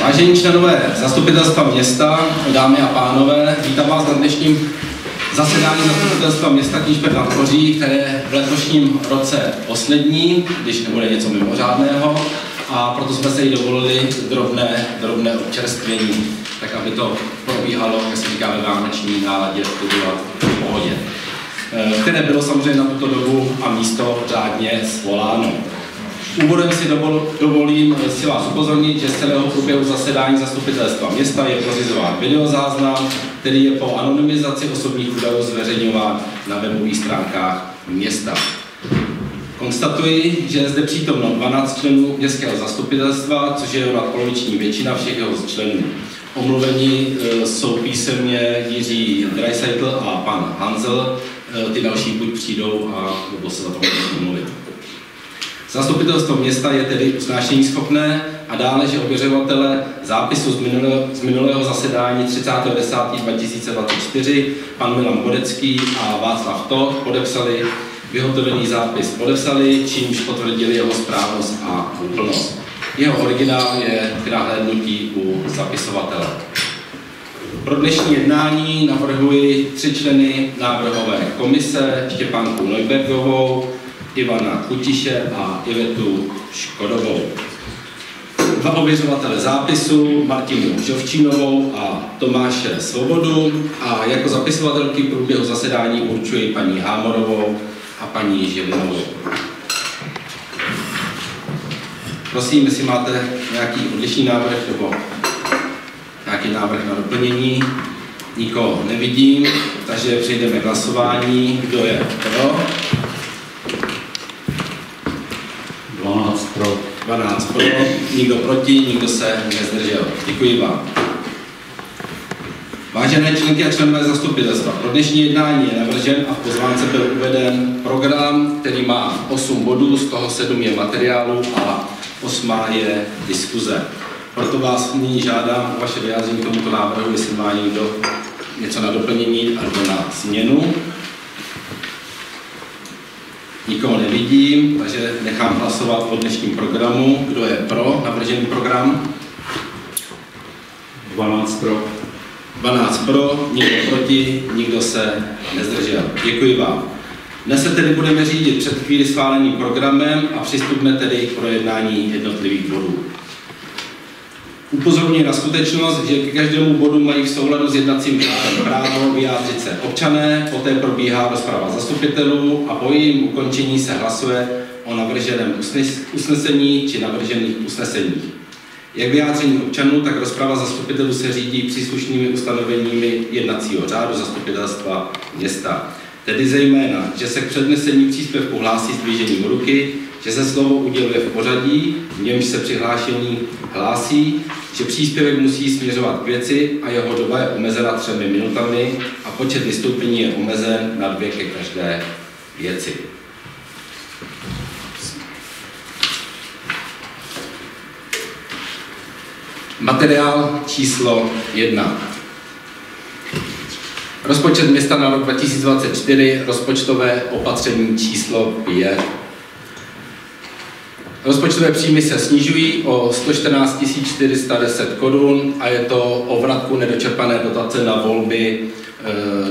Vážení členové zastupitelstva města, dámy a pánové, vítám vás na dnešním zasedání zastupitelstva města Knížbek nad Ohří, které je v letošním roce poslední, když nebude něco mimořádného, a proto jsme se jí dovolili drobné občerstvení, tak aby to probíhalo, jak se říká, ve vánoční náladě, v pohodě, které bylo samozřejmě na tuto dobu a místo řádně svoláno. Úvodem si dovolím si vás upozornit, že z celého průběhu zasedání zastupitelstva města je pořizován videozáznam, který je po anonymizaci osobních údajů zveřejňován na webových stránkách města. Konstatuji, že je zde přítomno 12 členů městského zastupitelstva, což je nadpoloviční většina všech jeho členů. Omluveni jsou písemně Jiří Dreisaitl a pan Hanzel, ty další buď přijdou a nebo se za to omluvit. Zastupitelstvo města je tedy usnášení schopné a dále, že ověřovatele zápisu z minulého zasedání 30.10.2024 pan Milan Bodecký a Václav Todt podepsali vyhotovený zápis čímž potvrdili jeho správnost a úplnost. Jeho originál je k nahlédnutí u zapisovatele. Pro dnešní jednání navrhuji 3 členy návrhové komise: Štěpánku Neubergovou, Ivana Chutiše a Ivetu Škodovou. 2 ověřovatele zápisu, Martinu Žovčínovou a Tomáše Svobodu, a jako zapisovatelky průběhu zasedání určuji paní Hámorovou a paní Žilinovou. Prosím, jestli máte nějaký odlišný návrh nebo nějaký návrh na doplnění. Nikoho nevidím, takže přejdeme k hlasování. Kdo je pro? 12 pro. 12 pro, nikdo proti, nikdo se nezdržel. Děkuji vám. Vážené členky a členové zastupitelstva, pro dnešní jednání je navržen a v pozvánce byl uveden program, který má 8 bodů, z toho 7 je materiálu a 8 je diskuze. Proto vás nyní žádám o vaše vyjádření k tomuto návrhu, jestli má někdo něco na doplnění nebo na změnu. Nikoho nevidím, takže nechám hlasovat o dnešním programu. Kdo je pro navržený program? 12 pro. 12 pro, nikdo proti, nikdo se nezdržel. Děkuji vám. Dnes se tedy budeme řídit před chvíli schváleným programem a přistupme tedy k projednání jednotlivých bodů. Upozorňuji na skutečnost, že k každému bodu mají v souladu s jednacím řádem právo vyjádřit se občané, poté probíhá rozprava zastupitelů a po jejím ukončení se hlasuje o navrženém usnesení či navržených usneseních. Jak vyjádření občanů, tak rozprava zastupitelů se řídí příslušnými ustanoveními jednacího řádu zastupitelstva města. Tedy zejména, že se k přednesení příspěvku hlásí zdvižením ruky, že se slovo uděluje v pořadí, v němž se přihlášení hlásí, že příspěvek musí směřovat k věci a jeho doba je omezena 3 minutami a počet vystoupení je omezen na 2 ke každé věci. Materiál číslo 1. Rozpočet města na rok 2024, rozpočtové opatření číslo 5. Rozpočtové příjmy se snižují o 114 410 korun a je to o vratku nedočerpané dotace na volby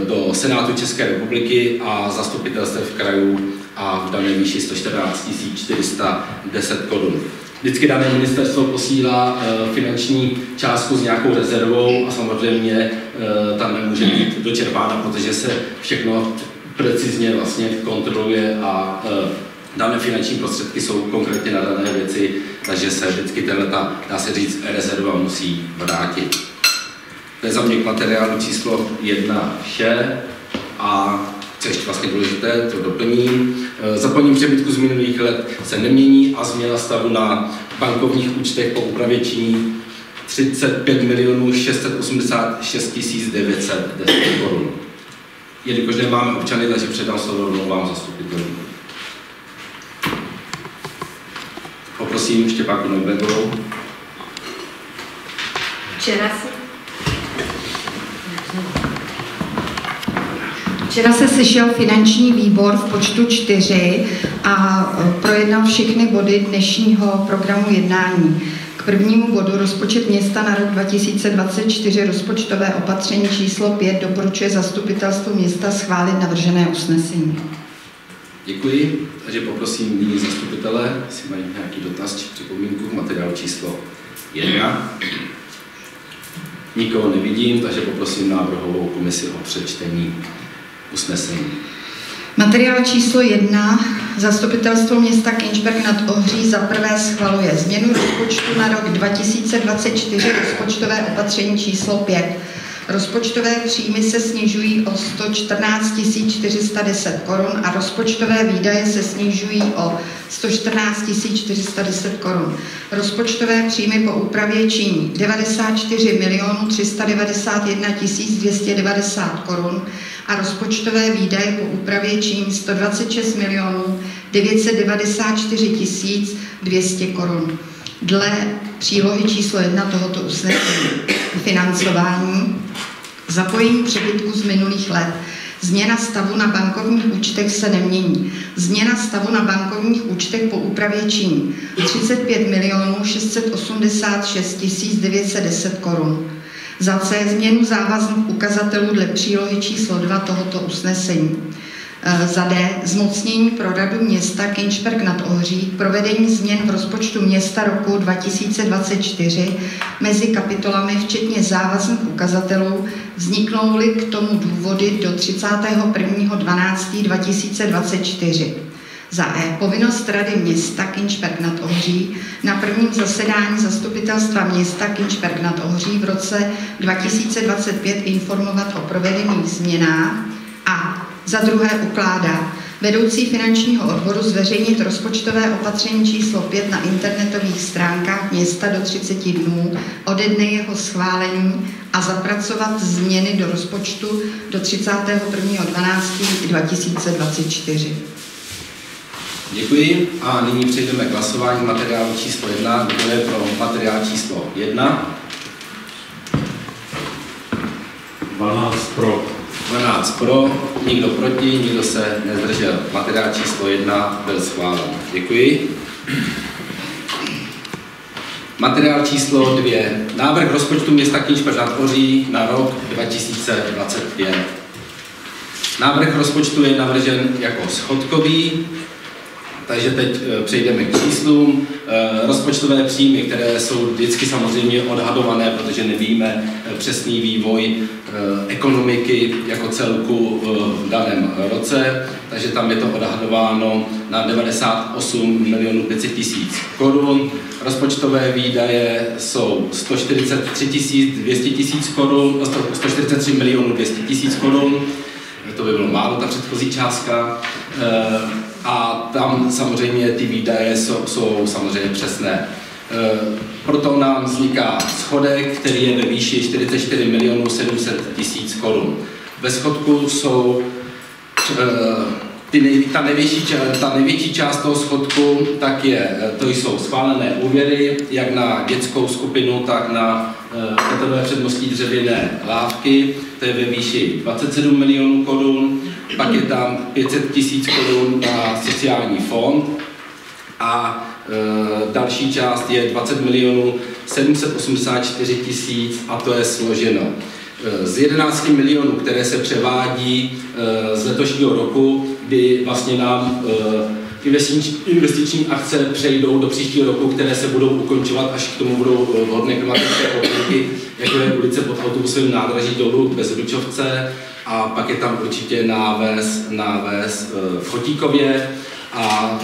do Senátu České republiky a zastupitelstev krajů a v dané výši 114 410 korun. Vždycky dané ministerstvo posílá finanční částku s nějakou rezervou a samozřejmě tam nemůže být dočerpána, protože se všechno precizně vlastně kontroluje a dané finanční prostředky jsou konkrétně na dané věci, takže se vždycky tato, dá se říct, rezerva musí vrátit. To je za mě k materiálu číslo 1 vše a co ještě vlastně důležité, to doplním. Zaplnění přebytku z minulých let se nemění a změna stavu na bankovních účtech po úpravě činí 35 686 910 korun. Jelikož nemáme občany, takže předám slovo rovnou vám zastupitelům. Poprosím Štěpánku Neubergovou. Včera se sešel finanční výbor v počtu 4 a projednal všechny body dnešního programu jednání. K prvnímu bodu rozpočet města na rok 2024 rozpočtové opatření číslo 5 doporučuje zastupitelstvu města schválit navržené usnesení. Děkuji, takže poprosím nyní zastupitele, jestli mají nějaký dotaz či připomínku k materiálu číslo 1. Nikoho nevidím, takže poprosím návrhovou komisi o přečtení usnesení. Materiál číslo 1. Zastupitelstvo města Kynčberg nad Ohří za prvé schvaluje změnu rozpočtu na rok 2024 rozpočtové opatření číslo 5. Rozpočtové příjmy se snižují o 114 410 korun a rozpočtové výdaje se snižují o 114 410 korun. Rozpočtové příjmy po úpravě činí 94 391 290 korun a rozpočtové výdaje po úpravě činí 126 994 200 korun. Dle přílohy číslo 1 tohoto usnesení financování, zapojení přebytku z minulých let, změna stavu na bankovních účtech se nemění. Změna stavu na bankovních účtech po úpravě činí 35 686 910 korun. Za C změnu závazných ukazatelů dle přílohy číslo 2 tohoto usnesení. Za D zmocnění pro radu města Kynčberg nad Ohří k provedení změn v rozpočtu města roku 2024 mezi kapitolami včetně závazných ukazatelů, vzniknou-li k tomu důvody do 31.12.2024. Za E povinnost rady města Kynčberg nad Ohří na prvním zasedání zastupitelstva města Kynčberg nad Ohří v roce 2025 informovat o provedených změnách a za druhé ukládá vedoucí finančního odboru zveřejnit rozpočtové opatření číslo 5 na internetových stránkách města do 30 dnů ode dne jeho schválení a zapracovat změny do rozpočtu do 31.12.2024. Děkuji a nyní přejdeme k hlasování materiálu číslo 1. Kdo je pro materiál číslo 1? 12 pro. 12 pro, nikdo proti, nikdo se nezdržel. Materiál číslo 1 byl schválen. Děkuji. Materiál číslo 2. Návrh rozpočtu města Kynčberg nad Ohří na rok 2025. Návrh rozpočtu je navržen jako schodkový, takže teď přejdeme k číslům. Rozpočtové příjmy, které jsou vždycky samozřejmě odhadované, protože nevíme přesný vývoj ekonomiky jako celku v daném roce, takže tam je to odhadováno na 98 500 000 korun. Rozpočtové výdaje jsou 143 200 000 korun, 143 200 000 korun. To by bylo málo, ta předchozí částka. A tam samozřejmě ty výdaje jsou samozřejmě přesné. Proto nám vzniká schodek, který je ve výši 44 700 000 korun. Ve schodku jsou ta největší část toho schodku, to jsou schválené úvěry, jak na dětskou skupinu, tak na bytové předmostí dřevěné lávky, to je ve výši 27 milionů korun, pak je tam 500 000 korun na sociální fond a další část je 20 784 000 a to je složeno z 11 milionů, které se převádí z letošního roku, kdy vlastně nám investiční akce přejdou do příštího roku, které se budou ukončovat, až k tomu budou vhodné klimatické podmínky, jako je ulice pod autobusovým nádraží dolů k Bezručovce a pak je tam určitě náves v Chotíkově a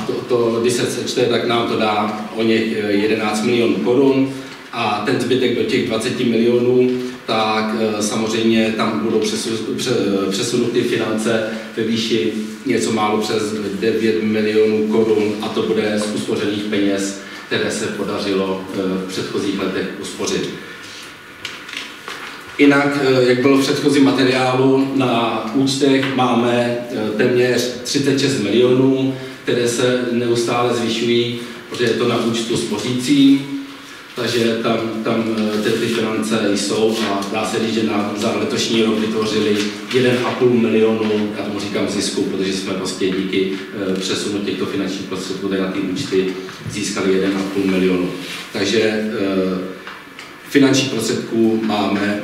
když se sečte, tak nám to dá o něch 11 milionů korun a ten zbytek do těch 20 milionů, tak samozřejmě tam budou přesunuty finance ve výši něco málo přes 9 milionů korun a to bude z uspořených peněz, které se podařilo v předchozích letech uspořit. Jinak, jak bylo v předchozím materiálu, na účtech máme téměř 36 milionů, které se neustále zvyšují, protože je to na účtu spořící. takže tam ty finance jsou a dá se říct, že za letošní rok vytvořili 1,5 milionu, já tomu říkám zisku, protože jsme prostě díky přesunu těchto finančních prostředků na ty účty získali 1,5 milionu. Takže finančních prostředků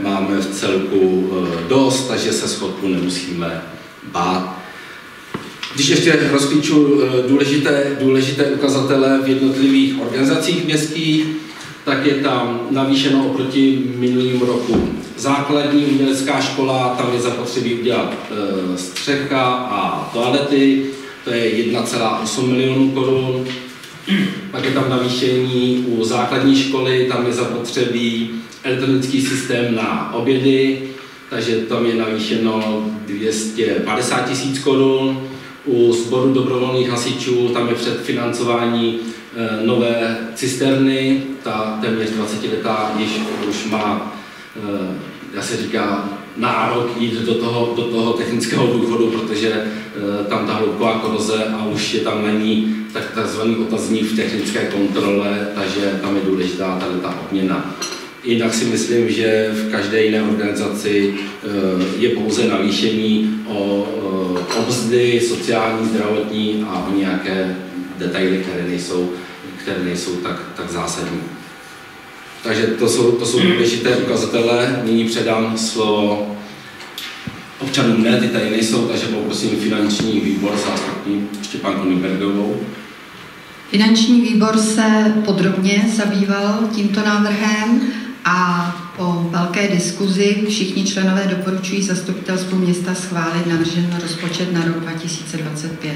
máme v celku dost, takže se schodku nemusíme bát. Když ještě rozklíču důležité ukazatele v jednotlivých organizacích městských, tak je tam navýšeno oproti minulým roku. Základní umělecká škola, tam je zapotřebí udělat střecha a toalety, to je 1,8 milionů korun. Pak je tam navýšení u základní školy, tam je zapotřebí elektronický systém na obědy, takže tam je navýšeno 250 000 korun. U sboru dobrovolných hasičů tam je předfinancování nové cisterny, ta téměř 20letá už má, já se říká, nárok jít do toho technického důchodu, protože tam ta hloubková koroze a už je tam není takzvaný otazník v technické kontrole, takže tam je důležitá tady ta obměna. Jinak si myslím, že v každé jiné organizaci je pouze navýšení o mzdy, sociální, zdravotní a o nějaké detaily, které nejsou tak zásadní. Takže to jsou důležité ukazatele. Nyní předám slovo občanům, ne, ty tady nejsou, takže poprosím finanční výbor zástupní Štěpánku Nymbergovou. Finanční výbor se podrobně zabýval tímto návrhem a po velké diskuzi všichni členové doporučují zastupitelstvu města schválit navržený rozpočet na rok 2025.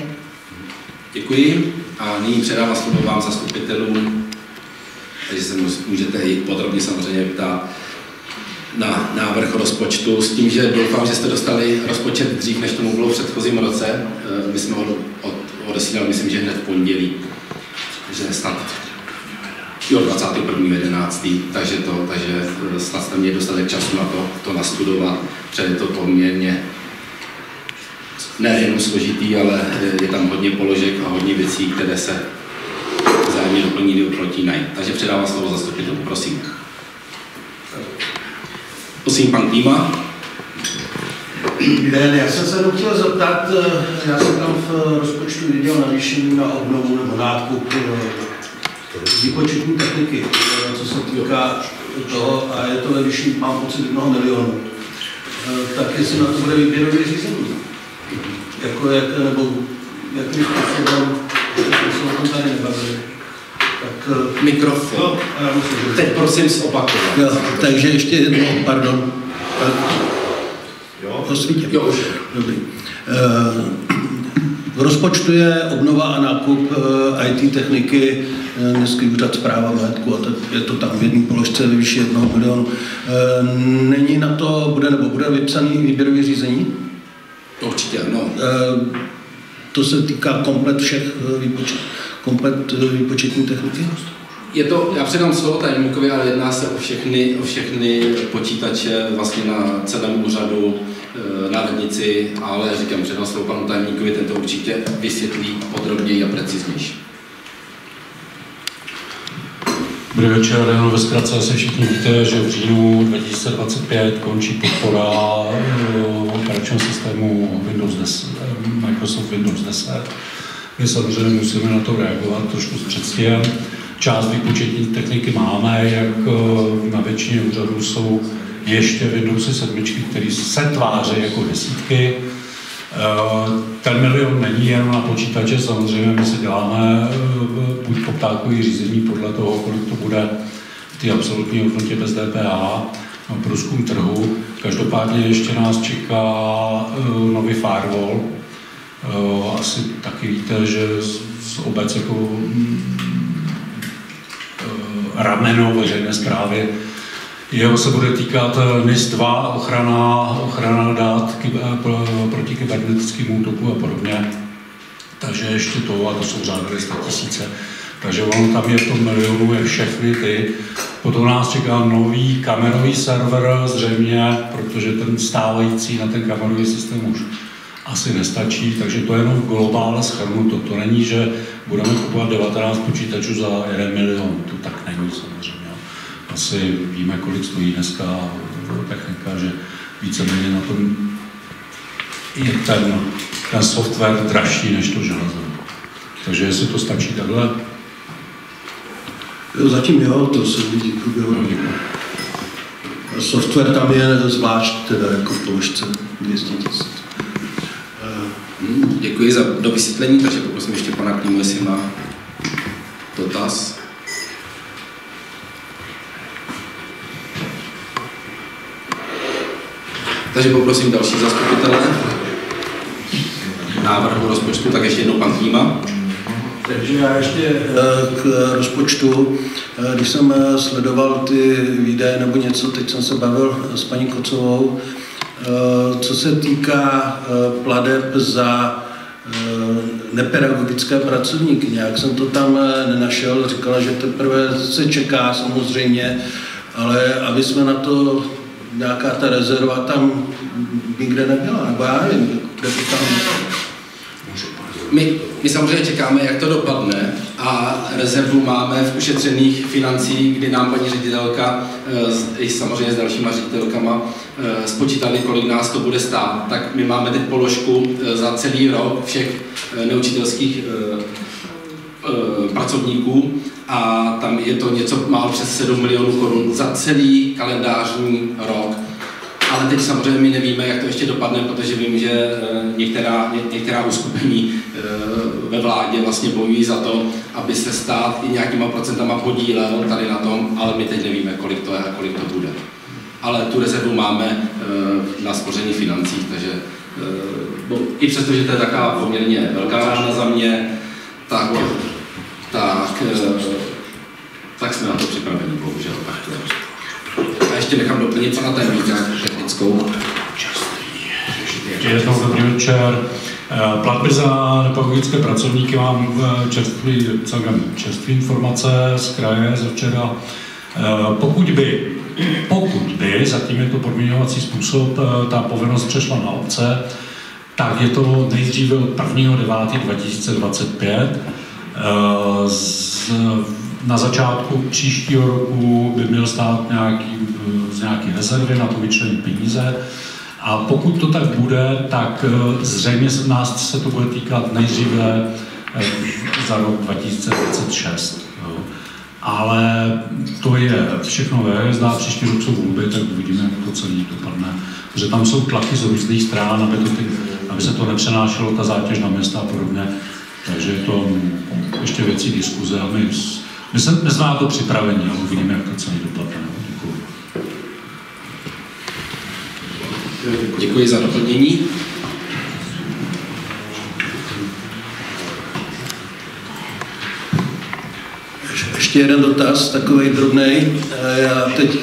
Děkuji a nyní předávám slovo vám zastupitelům, takže se můžete i podrobně samozřejmě ptát na návrh rozpočtu s tím, že doufám, že jste dostali rozpočet dřív, než tomu bylo v předchozím roce. My jsme ho odesílali, myslím, že hned v pondělí, že snad 21.11. Takže snad jste měli dostatek času na to nastudovat, protože je to poměrně nejenom složitý, ale je tam hodně položek a hodně věcí, které se vzájemně doplní nebo protínají. Takže předávám slovo zastupitelům, prosím. Prosím, pan Klíma. Já jsem se jenom chtěl zeptat, já jsem tam v rozpočtu viděl navýšení na obnovu nebo nákup výpočetní techniky, co se týká toho, a je to ve výši, mám pocit, 1 milionu. Tak jestli na to bude výběrové řízení, nebo jakým způsobem, jsme o tom tady nebavili. Tak, mikrofon. Teď prosím zopakovat. Takže ještě jednou, pardon. Osvítě. Dobrý. V rozpočtu je obnova a nákup IT techniky, Městský úřad správa majetku, a je to tam v jedné položce ve výši 1 milionu. Není na to, bude vypsaný výběrový řízení? Určitě, no. To se týká komplet všech výpočetní techniky? Já předám slovo tajemníkovi, ale jedná se o všechny počítače vlastně na celém úřadu, na radnici, ale říkám, předám slovo panu tajemníkovi, ten to určitě vysvětlí podrobněji a preciznější. Dobrý večer, jenom ve zkratce asi všichni víte, že v říjnu 2025 končí podpora operačního systému Microsoft Windows 10. My samozřejmě musíme na to reagovat trošku s předstihem. Část výpočetní techniky máme, jak na většině úřadů jsou ještě Windowsy 7, které se tváří jako desítky. Ten milion není jenom na počítače, samozřejmě my si děláme buď poptávkový řízení podle toho, kolik to bude v té absolutní hodnotě bez DPH, průzkum trhu. Každopádně ještě nás čeká nový firewall. Asi taky víte, že z obec jako rameno veřejné správy jeho se bude týkat NIS-2, ochrana dat proti kybernetickému útoku a podobně. Takže ještě to, a to jsou řádové 100 000. Takže ono tam je v tom milionu je všechny ty. Potom nás čeká nový kamerový server zřejmě, protože ten stávající na ten kamerový systém už asi nestačí, takže to je jenom globálně shrnuto. To není, že budeme kupovat 19 počítačů za 1 milion, to tak není samozřejmě. asi víme, kolik stojí dneska technika, že víceméně na tom je ten software dražší než to železo. Takže jestli to stačí takhle? Jo, zatím jo, to se vidí v průběhu. Software tam je zvlášť, teda jako v položce 200 000. Děkuji za dovysvětlení, takže poprosím ještě pana Klímu, jestli má dotaz. Takže poprosím další zastupitele návrhu rozpočtu, tak ještě jednou pan Klíma. Takže já ještě k rozpočtu, když jsem sledoval ty výdaje nebo něco, teď jsem se bavil s paní Kocovou, co se týká plateb za nepedagogické pracovníky. Nějak jsem to tam nenašel, říkala, že teprve se čeká samozřejmě, ale aby jsme na to, nějaká ta rezerva tam nikde nebyla, nebo já nevím, kde to tam je. My samozřejmě čekáme, jak to dopadne, a rezervu máme v ušetřených financích, kdy nám paní ředitelka i samozřejmě s dalšíma ředitelkama spočítali, kolik nás to bude stát. Tak my máme teď položku za celý rok všech neučitelských pracovníků a tam je to něco málo přes 7 milionů korun za celý kalendářní rok. Ale teď samozřejmě my nevíme, jak to ještě dopadne, protože vím, že některá uskupení ve vládě vlastně bojují za to, aby se stát i nějakýma procentama podílel tady na tom, ale my teď nevíme, kolik to je a kolik to bude. Ale tu rezervu máme na spoření financích, takže i přesto, že to je taková poměrně velká rána za mě, tak jsme na to připraveni, bohužel. A ještě nechám doplnit pana tajemníka technickou. Ještě jednou dobrý večer. Platby za nepedagogické pracovníky mám celkem čerstvé informace z kraje ze včera. Pokud by, zatím je to podmíňovací způsob, ta povinnost přešla na obce, tak je to nejdříve od 1.9.2025. Na začátku příštího roku by měl stát z nějaké rezervy na to vyčlenit peníze. A pokud to tak bude, tak zřejmě nás se to bude týkat nejdříve za rok 2026. Jo. Ale to je všechno ve hvězdách, příští rok jsou volby, tak uvidíme, jak to celý dopadne. Protože tam jsou tlaky z různých stran, aby se to nepřenášelo, ta zátěž na města a podobně. Takže je to ještě věcí diskuze a my jsme na to připraveni a uvidíme, jak to celý dopadne. Děkuji. Děkuji za doplnění. Ještě jeden dotaz, takovej drobnej. Já teď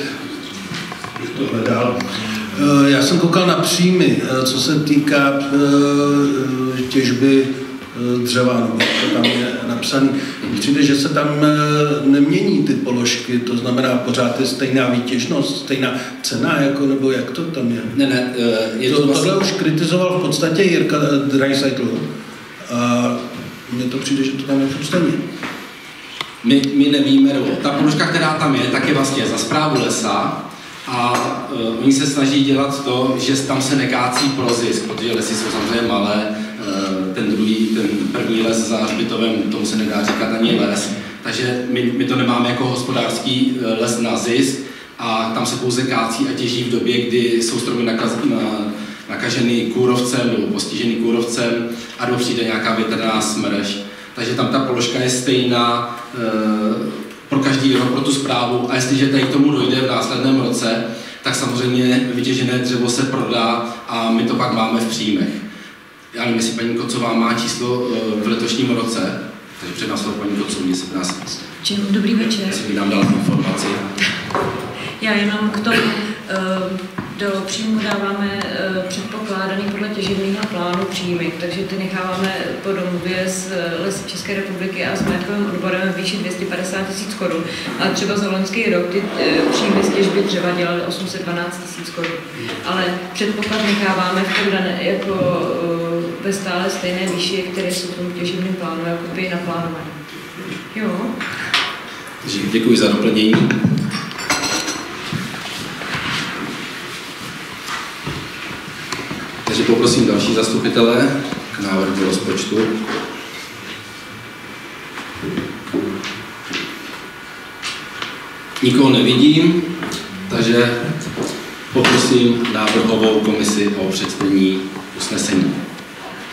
to hledal. Já jsem koukal na příjmy, co se týká těžby dřeva, nebo tam je napsané. Přijde, že se tam nemění ty položky, to znamená pořád je stejná výtěžnost, stejná cena, jako, nebo jak to tam je? Ne, je to vlastně... Tohle už kritizoval v podstatě Jirka Dreisaitl a mně to přijde, že to tam je stejně. My nevíme, ta položka, která tam je, tak je vlastně za správu lesa a oni se snaží dělat to, že tam se nekácí pro zisk, protože lesy jsou samozřejmě malé, ten první les za hřbitovem, tomu se nedá říkat ani les, takže my to nemáme jako hospodářský les na zisk a tam se pouze kácí a těží v době, kdy jsou stromy nakaženy kůrovcem nebo postiženy kůrovcem a nebo přijde nějaká větrná smršť. Takže tam ta položka je stejná pro každý rok, pro tu správu a jestliže tady k tomu dojde v následném roce, tak samozřejmě vytěžené dřevo se prodá a my to pak máme v příjmech. Já nevím, jestli paní Kocová má číslo v letošním roce, takže před nás paní Kocová, jestli nás... Dobrý večer. Jestli mi nám dala informaci. Já jenom k tomu, do příjmu dáváme předpokládaný podle těžebního plánu příjmy, takže ty necháváme po domluvě s Lesy České republiky a s majetkovým odborem výši 250 000 korun. A třeba za loňský rok ty příjmy z těžby dřeva dělaly 812 000 korun. Ale předpoklad necháváme v tom dané, jako ve stále stejné výši, které jsou v tom těžebním plánu jakoby naplánované. Jo. Děkuji za doplnění. Takže poprosím další zastupitele k návrhu rozpočtu. Nikoho nevidím, takže poprosím návrhovou komisi o představení usnesení.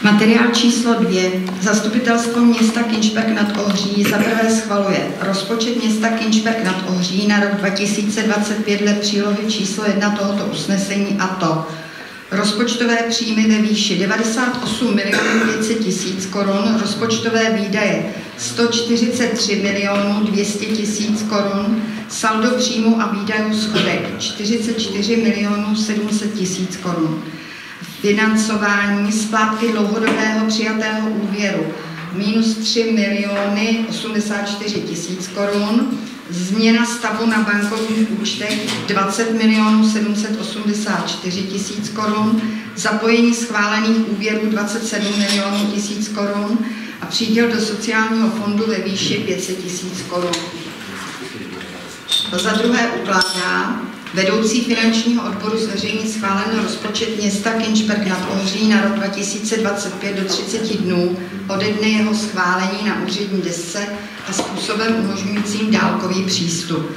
Materiál číslo 2. Zastupitelstvo města Kinčberk nad Ohří za prvé schvaluje rozpočet města Kinčberk nad Ohří na rok 2025 dle přílohy číslo 1 tohoto usnesení, a to rozpočtové příjmy ve výši 98 500 000 korun, rozpočtové výdaje 143 200 000 korun, saldo příjmu a výdajů schodek 44 700 000 korun. Financování splátky dlouhodobého přijatého úvěru minus 3 084 000 korun, změna stavu na bankovních účtech 20 784 000 korun, zapojení schválených úvěrů 27 milionů tisíc korun a příděl do sociálního fondu ve výši 500 000 korun. Za druhé ukládá vedoucí finančního odboru zveřejnit schválený rozpočet města Kinčberk nad Ohří na rok 2025 do 30 dnů ode dne jeho schválení na úřední desce a způsobem umožňujícím dálkový přístup.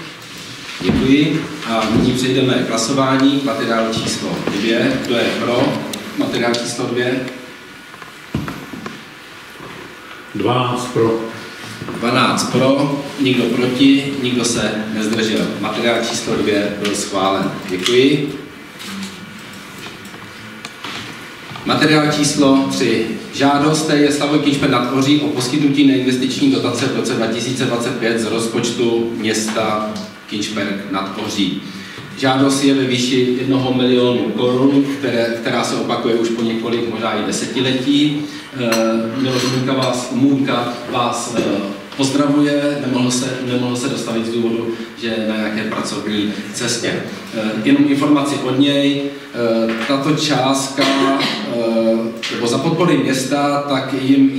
Děkuji a nyní přejdeme k hlasování. Materiál číslo 2. Kdo je pro materiál číslo 2? 12 pro. 12 pro, nikdo proti, nikdo se nezdržel. Materiál číslo 2 byl schválen. Děkuji. Materiál číslo 3. Žádost je Slavoj Kinčberk nad Ohří o poskytnutí neinvestiční dotace v roce 2025 z rozpočtu města Kinčberk nad Ohří. Žádost je ve výši 1 milionu korun, která se opakuje už po několik, možná i desetiletí. Miloš Můnka vás pozdravuje, nemohl se dostavit z důvodu, že na nějaké pracovní cestě. Jenom informaci od něj, tato částka, nebo za podpory města, tak jim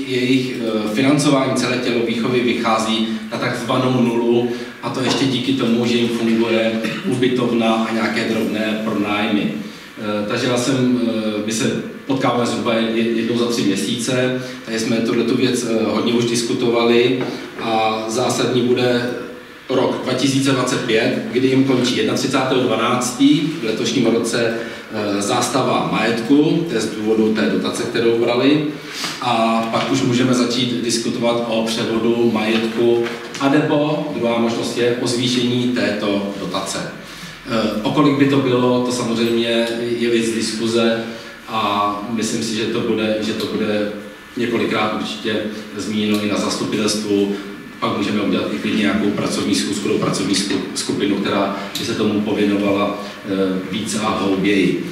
jejich financování celé tělovýchovy vychází na takzvanou nulu, a to ještě díky tomu, že jim funguje ubytovna a nějaké drobné pronájmy. Takže my se potkáváme zhruba jednou za 3 měsíce, takže jsme tuto věc hodně už diskutovali a zásadní bude rok 2025, kdy jim končí 31.12. v letošním roce zástava majetku, to je z důvodu té dotace, kterou brali, a pak už můžeme začít diskutovat o převodu majetku, anebo druhá možnost je o zvýšení této dotace. O kolik by to bylo, to samozřejmě je věc diskuze a myslím si, že to bude několikrát určitě zmíněno i na zastupitelstvu. Pak můžeme udělat i klidně nějakou pracovní skupinu, která by se tomu pověnovala více a hlouběji.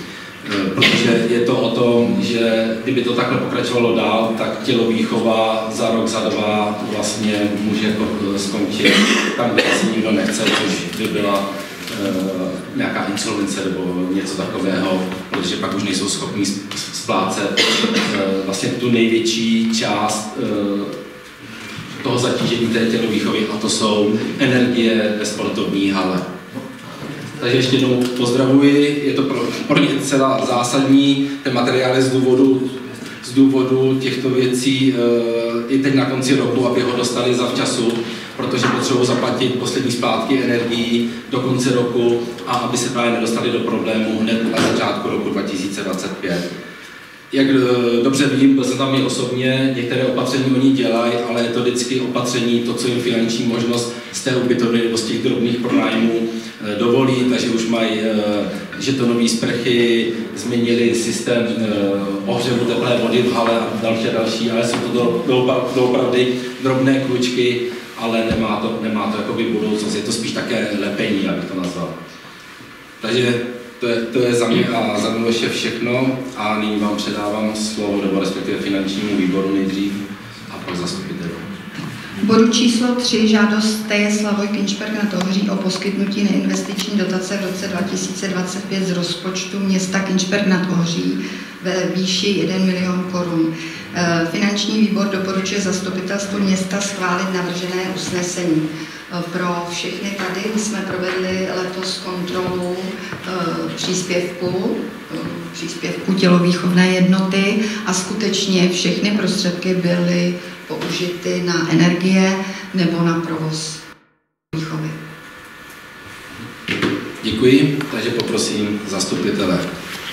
Protože je to o tom, že kdyby to takhle pokračovalo dál, tak tělovýchova za rok, za 2 vlastně může skončit tam, kde asi nikdo nechce, což by byla nějaká insolvence nebo něco takového, protože pak už nejsou schopní splácet vlastně tu největší část toho zatížení té tělovýchovy, a to jsou energie ve sportovní hale. Takže ještě jednou pozdravuji, je to pro ně celá zásadní, ten materiál je z důvodu těchto věcí i teď na konci roku, aby ho dostali zavčasu, protože potřebují zaplatit poslední splátky energií do konce roku a aby se právě nedostali do problému hned na začátku roku 2025. Jak dobře vím, byl jsem tam i osobně, některé opatření oni dělají, ale je to vždycky opatření, to, co jim finanční možnost z té ubytovny nebo z těch drobných pronájmů dovolí, takže už mají žetonové sprchy, změnili systém ohřevu teplé vody v hale a další, ale jsou to doopravdy drobné klučky, ale nemá to jakoby budoucnost, je to spíš také lepení, abych to nazval. Takže to je za mě a za Miloše všechno a nyní vám předávám slovo, nebo respektive finančnímu výboru nejdřív a pak zastupitelům. Bodu číslo 3 žádost je Slavoj Kinčberk nad Ohří o poskytnutí neinvestiční dotace v roce 2025 z rozpočtu města Kinčberk nad Ohří ve výši 1 milion korun. Finanční výbor doporučuje zastupitelstvu města schválit navržené usnesení. Pro všechny tady jsme provedli letos kontrolu příspěvku příspěvku tělovýchovné jednoty a skutečně všechny prostředky byly použity na energie nebo na provoz výchovy. Děkuji, takže poprosím zastupitele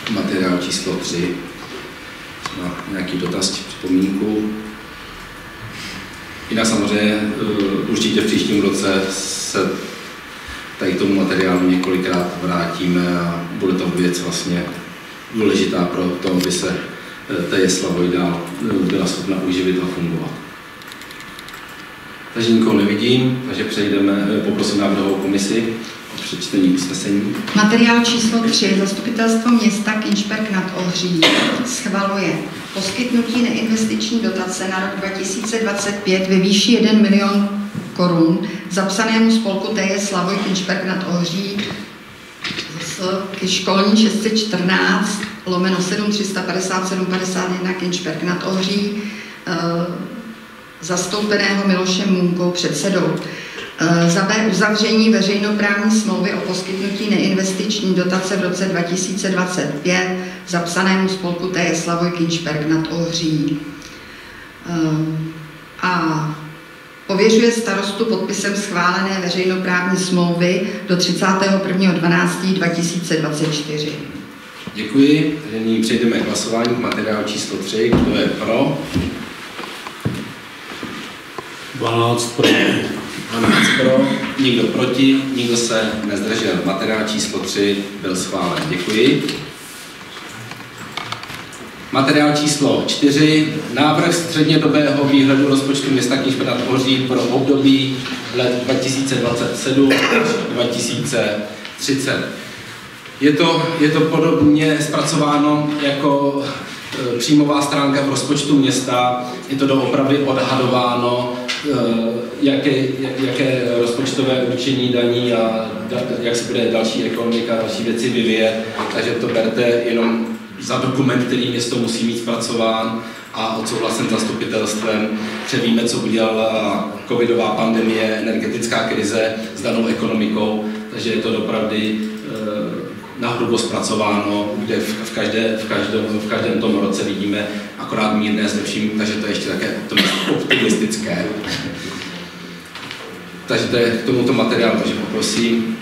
materiál číslo 3 na nějaký dotaz či připomínku. Jinak samozřejmě určitě v příštím roce se tady k tomu materiálu několikrát vrátíme a bude to věc vlastně důležitá pro to, aby se ta jesla dál byla schopna uživit a fungovat. Takže nikoho nevidím, takže poprosím návrhovou komisi o přečtení usnesení. Materiál číslo 3. Zastupitelstvo města Kinčberg nad Ohří schvaluje poskytnutí neinvestiční dotace na rok 2025 ve výši 1 milion korun zapsanému spolku TJ Slavoj Kinčberg nad Ohří ke školní 614 /7 357 51 Kinčberg nad Ohří, zastoupeného Milošem Munkou předsedou. Za B uzavření veřejnoprávní smlouvy o poskytnutí neinvestiční dotace v roce 2025 zapsanému spolku TJ Slavoj Kinčberg nad Ohří. A pověřuje starostu podpisem schválené veřejnoprávní smlouvy do 31.12.2024. Děkuji. Nyní přejdeme k hlasování k materiálu číslo 3. Kdo je pro? 12 pro. 12 pro, nikdo proti, nikdo se nezdržel. Materiál číslo 3 byl schválen. Děkuji. Materiál číslo 4. Návrh střednědobého výhledu rozpočtu města Kinčberg nad Ohří pro období let 2027 až 2030. Je to podobně zpracováno jako příjmová stránka v rozpočtu města. Je to doopravdy odhadováno, jaké rozpočtové určení daní a jak se bude další ekonomika a další věci vyvíjet. Takže to berte jenom za dokument, který město musí mít zpracován a odsouhlasen zastupitelstvem, že víme, co udělala covidová pandemie, energetická krize s danou ekonomikou, takže je to doopravdy nahrubo zpracováno, kde v každém tom roce vidíme akorát mírné zlepšení, takže to je ještě také optimistické. Takže to je k tomuto materiálu, takže poprosím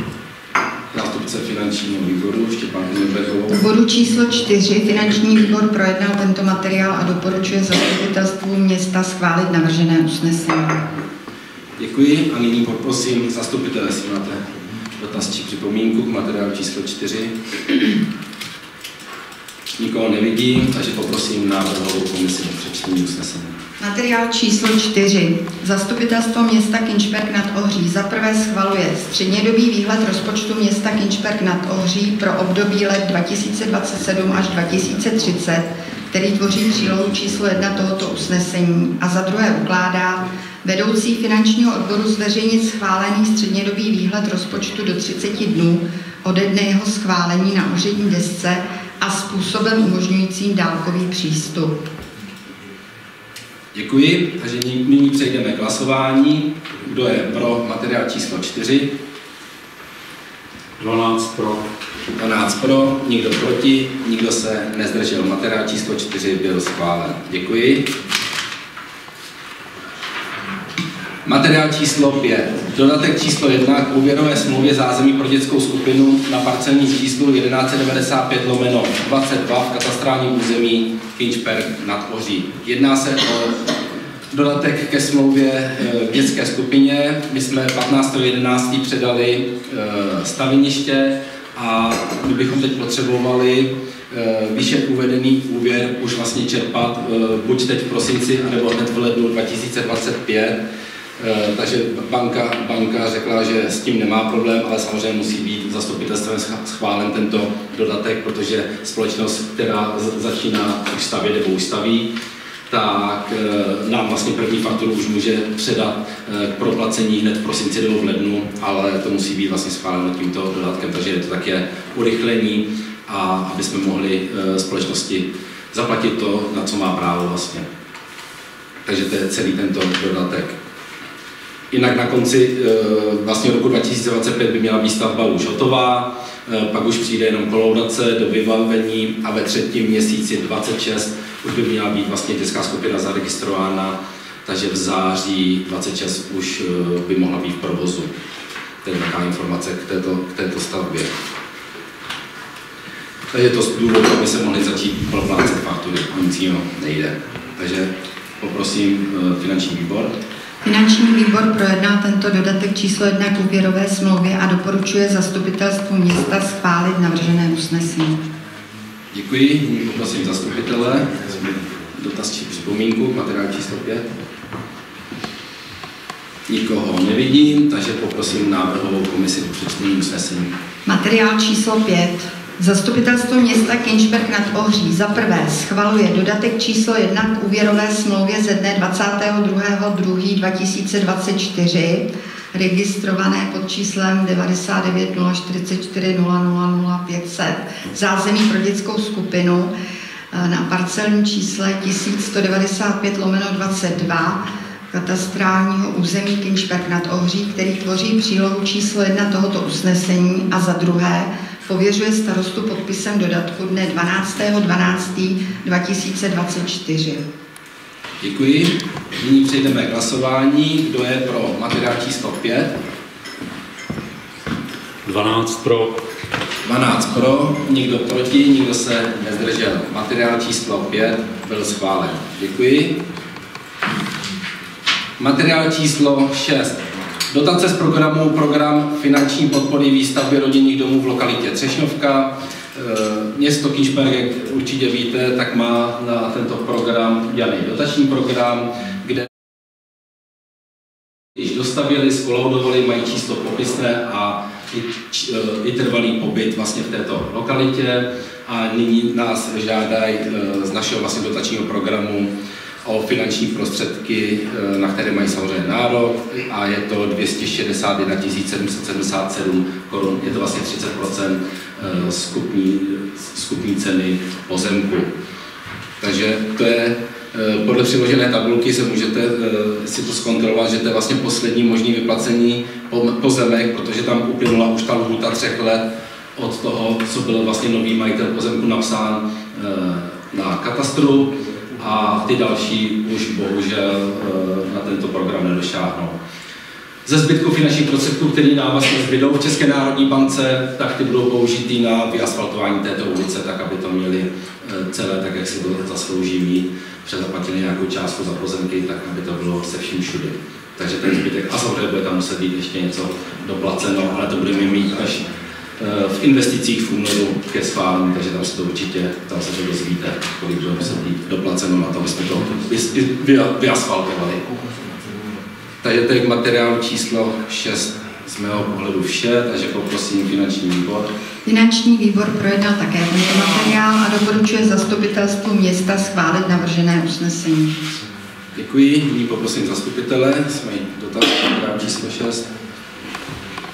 zástupce finančního výboru Štěpán Knilbergovou. V bodu číslo 4 finanční výbor projednal tento materiál a doporučuje zastupitelstvu města schválit navržené usnesení. Děkuji a nyní poprosím zastupitele, jestli máte dotaz či připomínku k materiálu číslo 4. Nikoho nevidím, takže poprosím návrhovou komisi o přečtení usnesení. Materiál číslo 4. Zastupitelstvo města Kinčberg nad Ohří za prvé schvaluje střednědobý výhled rozpočtu města Kinčberg nad Ohří pro období let 2027 až 2030, který tvoří přílohu číslo 1 tohoto usnesení, a za druhé ukládá vedoucí finančního odboru zveřejnit schválený střednědobý výhled rozpočtu do 30 dnů ode dne jeho schválení na úřední desce a způsobem umožňujícím dálkový přístup. Děkuji, takže nyní přejdeme k hlasování. Kdo je pro materiál číslo 4? 12 pro. 12 pro, nikdo proti, nikdo se nezdržel. Materiál číslo 4 byl schválen. Děkuji. Materiál číslo 5. Dodatek číslo 1 k úvěrové smlouvě zázemí pro dětskou skupinu na parcelní číslu 1195/22 v katastrálním území Kinčberg nad Ohří. Jedná se o dodatek ke smlouvě v dětské skupině. My jsme 15.11. předali staveniště a my bychom teď potřebovali výše uvedený úvěr už vlastně čerpat buď teď v prosinci, anebo hned v lednu 2025. Takže banka řekla, že s tím nemá problém, ale samozřejmě musí být zastupitelstvem schválen tento dodatek, protože společnost, která začíná už stavět nebo už staví, tak nám vlastně první fakturu už může předat k proplacení hned v prosinci nebo v lednu, ale to musí být vlastně schváleno tímto dodatkem, takže je to také urychlení, a aby jsme mohli společnosti zaplatit to, na co má právo vlastně. Takže to je celý tento dodatek. Jinak na konci vlastně roku 2025 by měla být stavba už hotová. pak už přijde jenom kolaudace do vybavení a ve 3. měsíci 26 už by měla být vlastně dětská skupina zaregistrována, takže v září 26 už by mohla být v provozu. To je taková informace k této stavbě. Takže to z důvodu, aby se mohli začít proplácet faktury, nic jiného nejde. Takže poprosím finanční výbor. Finanční výbor projedná tento dodatek číslo 1 k úvěrové smlouvě a doporučuje zastupitelstvu města schválit navržené usnesení. Děkuji. Nyní poprosím zastupitele. Dotaz či připomínku, materiál číslo 5. Nikoho nevidím, takže poprosím návrhovou komisi o přečtení usnesení. Materiál číslo 5. Zastupitelstvo města Kinčberg nad Ohří za prvé schvaluje dodatek číslo 1 k úvěrové smlouvě ze dne 22.2.2024, registrované pod číslem 99 044 000 500, zázemí pro dětskou skupinu na parcelním čísle 1195/22 katastrálního území Kinčberg nad Ohří, který tvoří přílohu číslo 1 tohoto usnesení, a za druhé pověřuje starostu podpisem dodatku dne 12.12.2024. Děkuji. Nyní přejdeme k hlasování. Kdo je pro materiál číslo 5? 12 pro. 12 pro, nikdo proti, nikdo se nezdržel. Materiál číslo 5 byl schválen. Děkuji. Materiál číslo 6. Dotace z programu Program finanční podpory výstavby rodinných domů v lokalitě Třešňovka. Město Kinčberg, jak určitě víte, tak má na tento program daný dotační program, kde již dostavěli, skolaudovali, mají číslo popisné a i trvalý pobyt vlastně v této lokalitě. A nyní nás žádají z našeho vlastně dotačního programu o finanční prostředky, na které mají samozřejmě nárok, a je to 261 777 korun. Je to vlastně 30% skupní ceny pozemku. Takže to je, podle přiložené tabulky se můžete si to zkontrolovat, že to je vlastně poslední možný vyplacení pozemek, protože tam uplynula už ta lhůta 3 let od toho, co byl vlastně nový majitel pozemku napsán na katastru, a ty další už bohužel na tento program nedošáhnou. Ze zbytku finančních prostředků, který nám vlastně zbydou v České národní bance, tak ty budou použitý na vyasfaltování této ulice, tak aby to měli celé, tak jak si to zaslouží mít, přezaplatili nějakou částku za pozemky, tak aby to bylo se vším všude. Takže ten zbytek, a samozřejmě bude tam muset být ještě něco doplaceno, ale to budeme mít až v investicích v únoru ke schválení, takže tam se to určitě, tam se to dozvíte, kolik bude muset být doplaceno na to, aby jsme to vyasfaltovali. Takže to je k materiálu číslo 6 z mého pohledu vše, takže poprosím finanční výbor. Finanční výbor projednal také tento materiál a doporučuje zastupitelstvu města schválit navržené usnesení. Děkuji. Nyní poprosím zastupitele, jsme dotaz materiál číslo 6.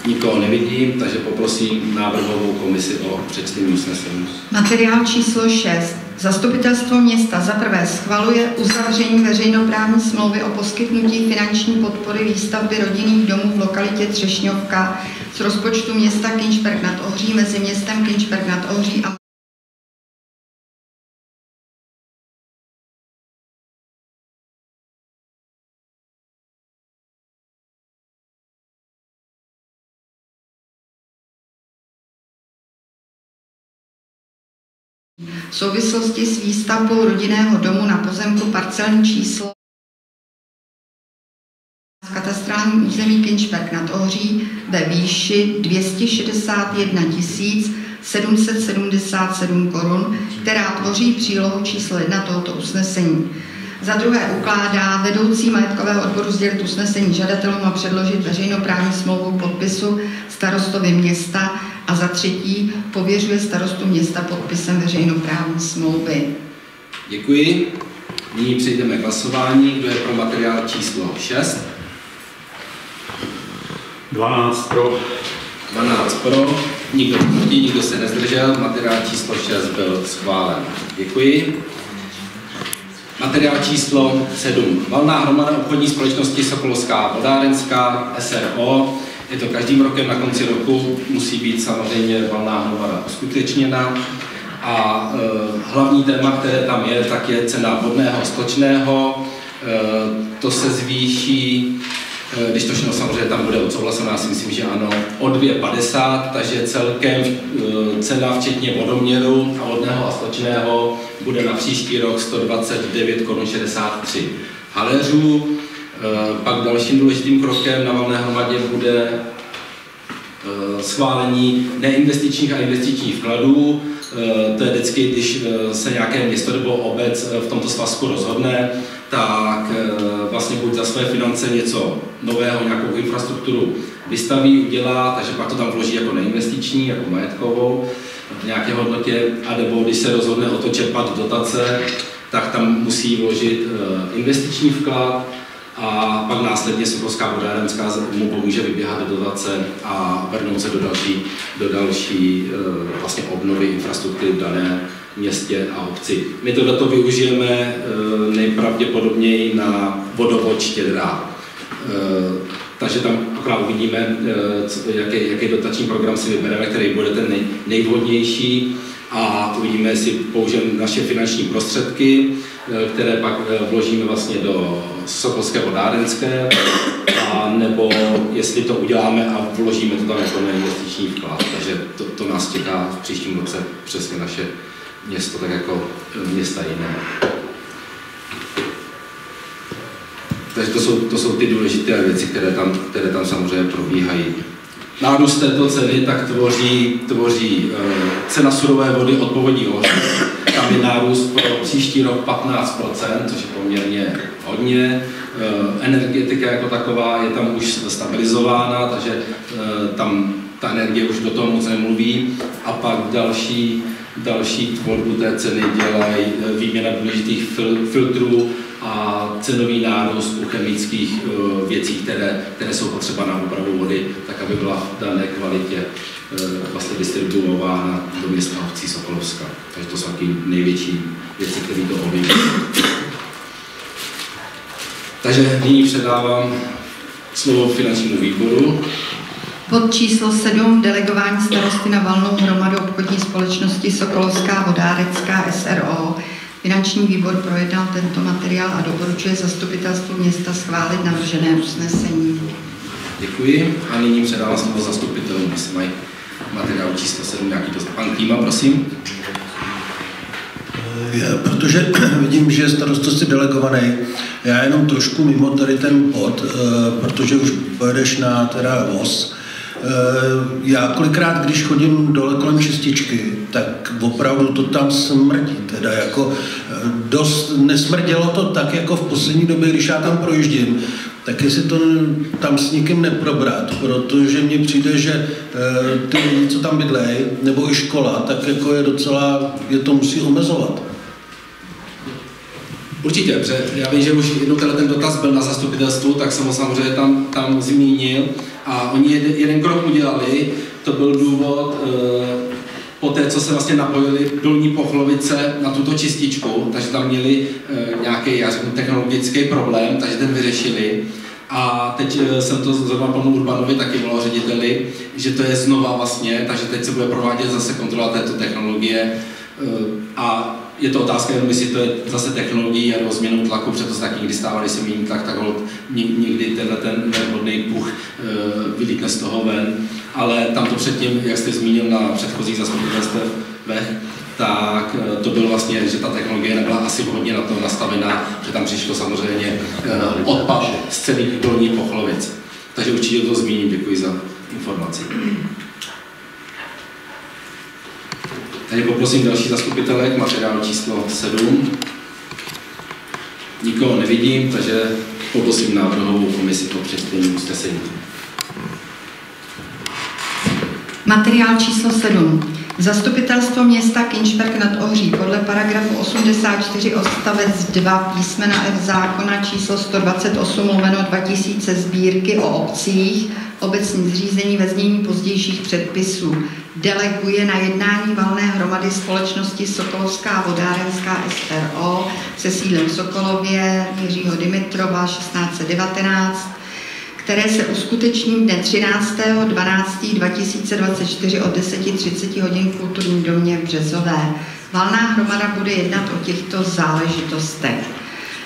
Nikoho nevidím, takže poprosím návrhovou komisi o přečtení usnesení. Materiál číslo 6. Zastupitelstvo města za prvé schvaluje uzavření veřejnoprávní smlouvy o poskytnutí finanční podpory výstavby rodinných domů v lokalitě Třešňovka z rozpočtu města Kinčberg nad Ohří mezi městem Kinčberg nad Ohří a v souvislosti s výstavbou rodinného domu na pozemku parcelní číslo v katastrálním území Kinčberg nad Ohří ve výši 261 777 korun, která tvoří přílohu číslo 1 tohoto usnesení. Za druhé ukládá vedoucí majetkového odboru sdělit usnesení žadatelům a předložit veřejnoprávní smlouvu podpisu starostovi města, a za třetí pověřuje starostu města podpisem veřejnoprávní smlouvy. Děkuji. Nyní přejdeme k hlasování. Kdo je pro materiál číslo 6? 12 pro. 12 pro, nikdo proti, nikdo se nezdržel. Materiál číslo 6 byl schválen. Děkuji. Materiál číslo 7. Valná hromada obchodní společnosti Sokolovská vodárenská SRO Je to každým rokem na konci roku, musí být samozřejmě valná hromada uskutečněna. A hlavní téma, které tam je, tak je cena vodného a stočného. To se zvýší, když to všechno samozřejmě tam bude odsouhlaseno, já si myslím, že ano, o 2,50, takže celkem cena včetně vodoměru a vodného a stočného bude na příští rok 129,63 haléřů. Pak dalším důležitým krokem na valné hromadě bude schválení neinvestičních a investičních vkladů. To je vždycky, když se nějaké město nebo obec v tomto svazku rozhodne, tak vlastně buď za své finance něco nového, nějakou infrastrukturu vystaví, udělá, takže pak to tam vloží jako neinvestiční, jako majetkovou v nějaké hodnotě, a nebo když se rozhodne o to čerpat dotace, tak tam musí vložit investiční vklad a pak následně Sokolská vodárenská mu pomůže vyběhat do dotace a vrhnout se do další vlastně obnovy infrastruktury v daném městě a obci. My tohleto využijeme nejpravděpodobněji na vodovod Štědrá. Takže tam akorát uvidíme, jaký dotační program si vybereme, který bude ten nejvhodnější, a uvidíme, jestli použijeme naše finanční prostředky, které pak vložíme vlastně do Sokolské vodárenské, a nebo jestli to uděláme a vložíme to tam jako neinvestiční vklad. Takže to nás čeká v příštím roce přesně naše město, tak jako města jiné. Takže to jsou ty důležité věci, které tam samozřejmě probíhají. Nárůst této ceny tak tvoří cena surové vody od povodí Ohří. Tam je nárůst pro příští rok 15%, což je poměrně hodně. Energetika jako taková je tam už stabilizována, takže tam ta energie už do toho moc nemluví. A pak další tvorbu té ceny dělají výměna důležitých filtrů a cenový nárůst u chemických věcí, které jsou potřeba na úpravu vody, tak aby byla v dané kvalitě vlastně distribuována do města a obcí Sokolovska. Takže to jsou taky největší věci, které to ovlivní. Takže nyní předávám slovo finančnímu výboru. Bod číslo 7. Delegování starosty na valnou hromadu obchodní společnosti Sokolovská vodárecká SRO. Finanční výbor projednal tento materiál a doporučuje zastupitelstvu města schválit navržené usnesení. Děkuji a nyní předávám slovo zastupitelům, jestli mají materiál číslo 7 nějaký dost. Pan Klíma, prosím. Protože vidím, že je starostosti delegovaný, já jenom trošku mimo tady ten bod, protože už pojedeš na teda voz. Já kolikrát, když chodím dole kolem čističky, tak opravdu to tam smrdí, teda jako dost, nesmrdělo to tak jako v poslední době, když já tam projíždím, tak jestli to tam s nikým neprobrat, protože mně přijde, že ty lidi, co tam bydlejí, nebo i škola, tak jako je docela, je to musí omezovat. Určitě, protože já vím, že už jednou ten dotaz byl na zastupitelstvu, tak jsem ho samozřejmě tam zmínil a oni jeden krok udělali, to byl důvod po té, co se vlastně napojili Dolní Pochlovice na tuto čističku, takže tam měli nějaký, já řeknu, technologický problém, takže ten vyřešili. A teď jsem to zrovna panu Urbanovi taky volal řediteli, že to je znova vlastně, takže teď se bude provádět zase kontrola této technologie a je to otázka jenom, jestli to je zase technologií nebo změnou tlaku, protože to se taky někdy stává, když se mění tlak, tak někdy ten nevhodný puch vylítne z toho ven. Ale tam to předtím, jak jste zmínil na předchozích zastupitelstvech, tak to bylo vlastně, že ta technologie nebyla asi vhodně na to nastavená, že tam přišlo samozřejmě odpad z celých Dolních Pochlovic. Takže určitě to zmíním, děkuji za informaci. Tady poprosím další zastupitelek, materiál číslo 7. Nikoho nevidím, takže poprosím návrhovou komisi o přečtení usnesení. Materiál číslo 7. Zastupitelstvo města Kinšperk nad Ohří podle paragrafu 84 odstavec 2 písmena F zákona číslo 128/2000 sbírky o obcích, obecní zřízení ve znění pozdějších předpisů, deleguje na jednání valné hromady společnosti Sokolovská vodárenská SRO se sídlem v Sokolově Jiřího Dimitrova 1619 které se uskuteční dne 13.12.2024 od 10:30 hodin v Kulturním domě v Březové. Valná hromada bude jednat o těchto záležitostech.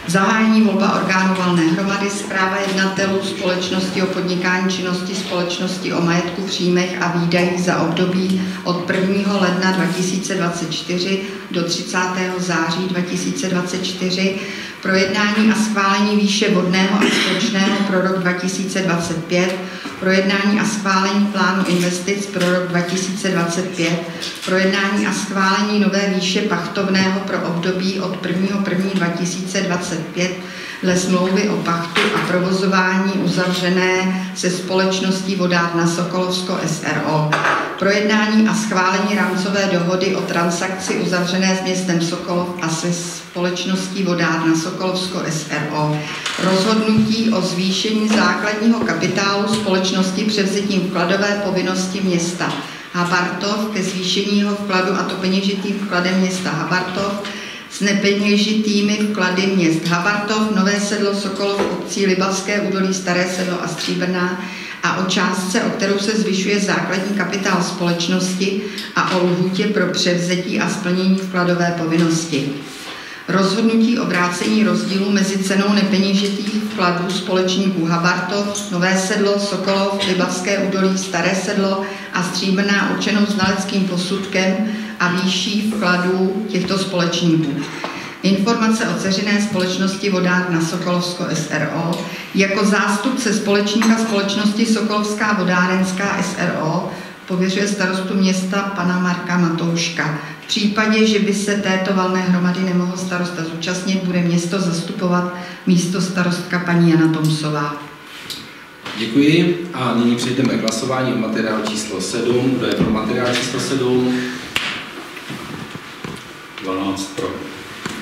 Zahájení volba orgánů valné hromady, zpráva jednatelů společnosti o podnikání činnosti společnosti o majetku, příjmech a výdajích za období od 1. ledna 2024 do 30. září 2024, projednání a schválení výše vodného a stočného pro rok 2025, projednání a schválení plánu investic pro rok 2025, projednání a schválení nové výše pachtovného pro období od 1.1.2025 dle smlouvy o pachtu a provozování uzavřené se společností Vodárna Sokolovsko s.r.o. Projednání a schválení rámcové dohody o transakci uzavřené s městem Sokolov a se společností Vodárna Sokolovsko s.r.o. Rozhodnutí o zvýšení základního kapitálu společnosti převzetím vkladové povinnosti města Habartov ke zvýšení jeho vkladu, a to peněžitým vkladem města Habartov s nepeněžitými vklady měst Habartov, Nové Sedlo, Sokolov, obcí Libavské údolí, Staré Sedlo a Stříbrná, a o částce, o kterou se zvyšuje základní kapitál společnosti, a o lhůtě pro převzetí a splnění vkladové povinnosti. Rozhodnutí o vrácení rozdílu mezi cenou nepeněžitých vkladů společníků Habartov, Nové Sedlo, Sokolov, Libavské údolí, Staré Sedlo a Stříbrná určenou znaleckým posudkem a výší vkladů těchto společníků. Informace o dceřiné společnosti Vodárna Sokolovsko s.r.o. Jako zástupce společníka společnosti Sokolovská vodárenská s.r.o. pověřuje starostu města pana Marka Matouška. V případě, že by se této valné hromady nemohl starosta zúčastnit, bude město zastupovat místo starostka paní Jana Tomsová. Děkuji a nyní přejdeme k hlasování o materiálu číslo 7. Kdo je pro materiál číslo 7? 12 pro.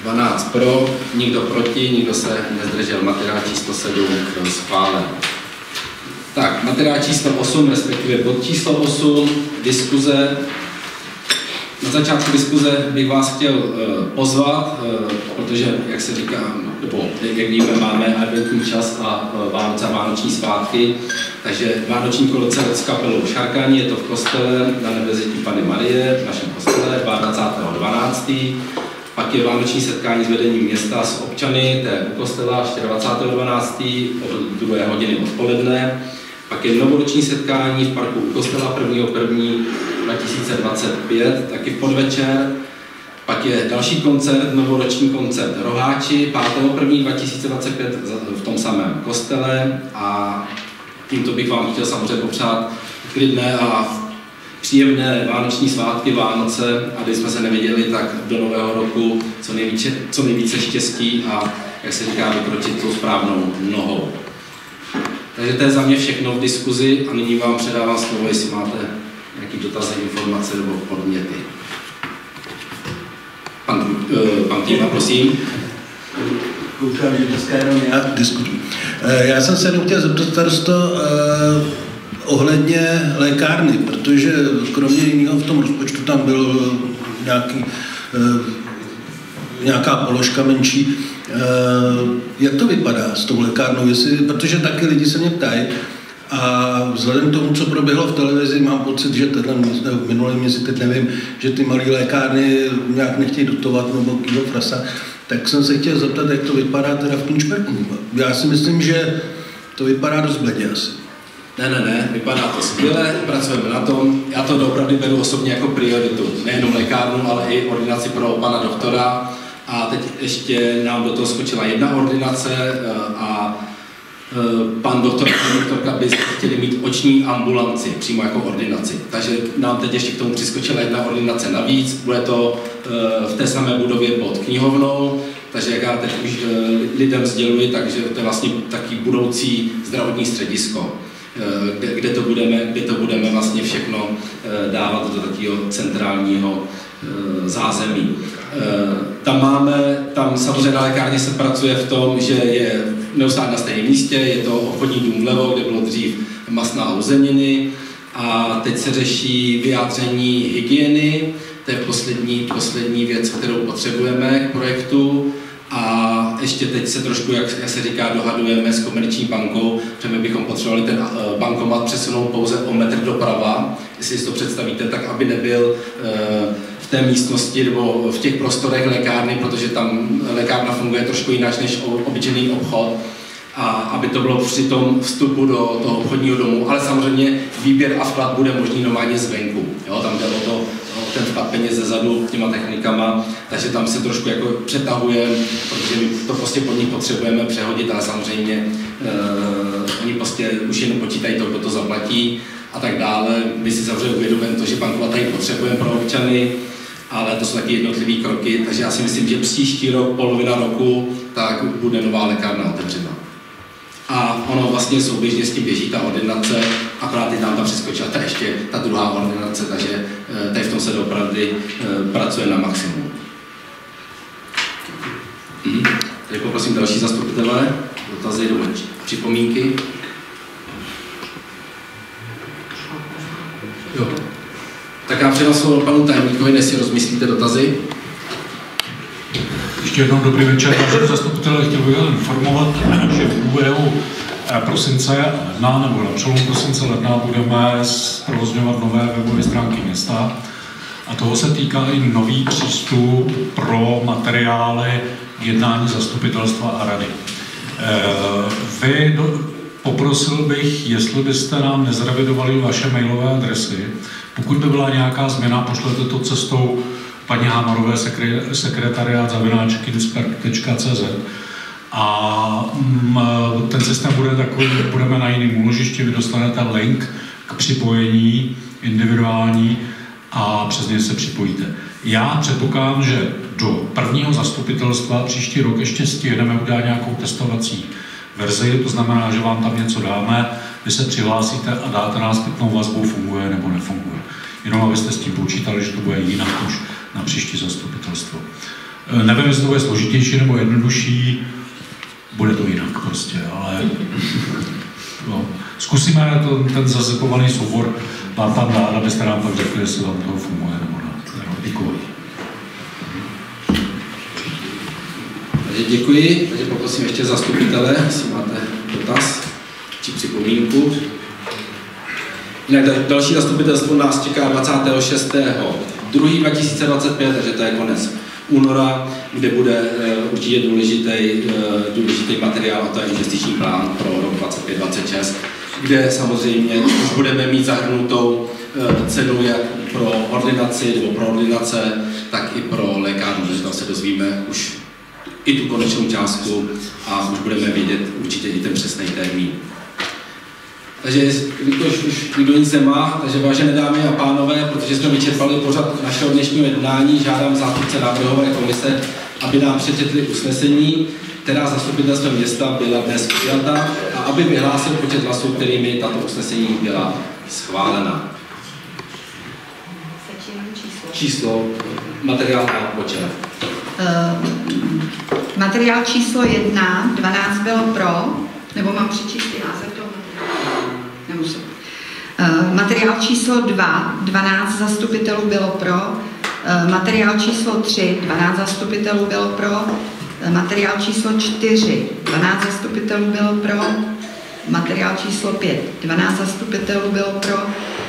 12 pro, nikdo proti, nikdo se nezdržel. Materiál číslo 7 byl schválen. Tak, materiál číslo 8, respektive bod číslo 8, diskuze. Na začátku diskuze bych vás chtěl pozvat, protože, jak se říká, nebo jak víme, máme adventní čas a Vánoce a vánoční svátky, takže vánoční koncert s kapelou Šarkání, je to v kostele na Nebezití Panny Marie, v našem kostele, 22.12. Pak je vánoční setkání s vedením města s občany, to je u kostela 24.12. od 2 hodiny odpoledne. Pak je novoroční setkání v parku u kostela 1.1.2025, taky v podvečer. Pak je další koncert, novoroční koncert Roháči 5.1.2025 v tom samém kostele. A tímto bych vám chtěl samozřejmě popřát klidné a příjemné vánoční svátky, Vánoce, a když jsme se neviděli, tak do nového roku co nejvíce štěstí a, jak se říká, vykročit tou správnou nohou. Takže to je za mě všechno v diskuzi a nyní vám předávám slovo, jestli máte nějaký dotazy, informace nebo podněty. Pan Týma, prosím. Koukám, že dneska jenom já diskutuji. Já jsem se jenom chtěl zeptat starosto ohledně lékárny, protože kromě jiného v tom rozpočtu tam byl nějaká položka menší. Jak to vypadá s tou lékárnou? Protože taky lidi se mě ptají a vzhledem k tomu, co proběhlo v televizi, mám pocit, že v minulém měsíci, teď nevím, že ty malé lékárny nějak nechtějí dotovat nebo kýho frasa, tak jsem se chtěl zeptat, jak to vypadá teda v Kynšperku. Já si myslím, že to vypadá dost bledě asi. Ne, vypadá to skvěle, pracujeme na tom. Já to opravdu beru osobně jako prioritu. Nejenom lékárnu, ale i ordinaci pro pana doktora. A teď ještě nám do toho skočila jedna ordinace a pan doktor a doktorka by chtěli mít oční ambulanci přímo jako ordinaci. Takže nám teď ještě k tomu přiskočila jedna ordinace navíc. Bude to v té samé budově pod knihovnou. Takže jak já teď už lidem sděluji, takže to je vlastně taky budoucí zdravotní středisko, kde to budeme vlastně všechno dávat do takového centrálního zázemí. Tam samozřejmě na lékárně se pracuje v tom, že je neustále na stejném místě, je to obchodní dům vlevo, kde bylo dřív masná a uzeniny, a teď se řeší vyjádření hygieny, to je poslední věc, kterou potřebujeme k projektu, a A ještě teď se trošku, jak se říká, dohadujeme s Komerční bankou, že my bychom potřebovali ten bankomat přesunout pouze o metr doprava, jestli si to představíte, tak aby nebyl v té místnosti nebo v těch prostorech lékárny, protože tam lékárna funguje trošku jinak než obyčejný obchod, a aby to bylo při tom vstupu do toho obchodního domu, ale samozřejmě výběr a vklad bude možný normálně zvenku. Jo? Tam jde o ten vklad peněz zezadu těma technikama, takže tam se trošku jako přetahujeme, protože my to prostě pod nich potřebujeme přehodit, ale samozřejmě oni prostě už jenom počítají to, kdo to zaplatí a tak dále. My si samozřejmě uvědomujeme to, že bankomat tady potřebujeme pro občany, ale to jsou taky jednotlivé kroky, takže já si myslím, že příští rok, polovina roku, tak bude nová lékárna otevřena. A ono vlastně souběžně s tím běží ta ordinace, akorát je tam přeskočila ještě ta druhá ordinace, takže tady v tom se doopravdy pracuje na maximum. Tady poprosím další zastupitele, dotazy nebo připomínky. Jo. Tak já předám slovo panu tajemníkovi, než si rozmyslíte dotazy. Ještě jednou dobrý večer, vážení zastupitelé, chtěl bych informovat, že v průběhu prosince ledna nebo na přelomu prosince ledna budeme zprovozňovat nové webové stránky města a toho se týká i nový přístup pro materiály jednání zastupitelstva a rady. Poprosil bych, jestli byste nám nezrevidovali vaše mailové adresy. Pokud by byla nějaká změna, pošlete to cestou paní Hámarové sekretariat@kinsperk.cz a ten systém bude takový, že budeme na jiném úložišti, vy dostanete link k připojení individuální a přes něj se připojíte. Já předpokládám, že do prvního zastupitelstva příští rok ještě stihneme udělat nějakou testovací verzi, to znamená, že vám tam něco dáme, vy se přihlásíte a dáte nás zpětnou vazbu, funguje nebo nefunguje. Jenom abyste s tím počítali, že to bude jinak už na příští zastupitelstvo. Nevím, jestli to bude složitější nebo jednodušší, bude to jinak prostě, ale no, zkusíme ten zazipovaný soubor vám tam dát, abyste nám pak řekli, jestli vám toho funguje nebo ne. Děkuji. Takže děkuji, takže poprosím ještě zastupitele, jestli máte dotaz či připomínku. Jinak další zastupitelstvo nás čeká 26.2.2025, takže to je konec února, kde bude určitě důležitý materiál, a to je investiční plán pro rok 2025-2026, kde samozřejmě už budeme mít zahrnutou cenu jak pro ordinaci nebo pro ordinace, tak i pro lékárnu, takže tam se dozvíme už i tu konečnou částku a už budeme vědět určitě i ten přesný termín. Takže už nikdo nic nemá, takže vážené dámy a pánové, protože jsme vyčerpali pořad našeho dnešního jednání, žádám zástupce návrhové komise, aby nám přečetli usnesení, která zastupitelstvem města byla dnes přijata a aby vyhlásil počet hlasů, kterými tato usnesení byla schválena. Číslo, materiál a počet. Materiál číslo 1, 12 bylo pro, nebo mám přečíst název toho? Nemusím. Materiál číslo 2, 12 zastupitelů bylo pro, materiál číslo 3, 12 zastupitelů bylo pro, materiál číslo 4, 12 zastupitelů bylo pro, materiál číslo 5, 12 zastupitelů bylo pro,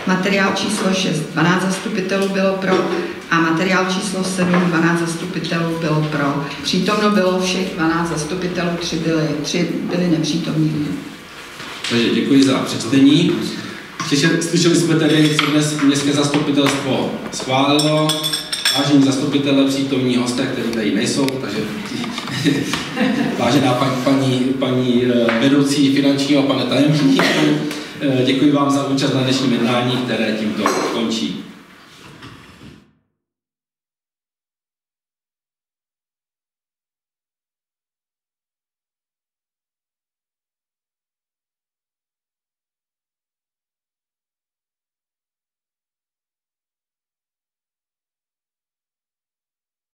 materiál číslo 6, 12 zastupitelů bylo pro a materiál číslo 7, 12 zastupitelů bylo pro. Přítomno bylo všech 12 zastupitelů, 3 byli nepřítomní. Takže děkuji za přečtení. Slyšeli jsme tedy, co dnes městské zastupitelstvo schválilo. Vážení zastupitelé, přítomní hosté, kteří tady nejsou, takže vážená paní vedoucí finančního a pane tajemníku, děkuji vám za účast na dnešním jednání, které tímto končí.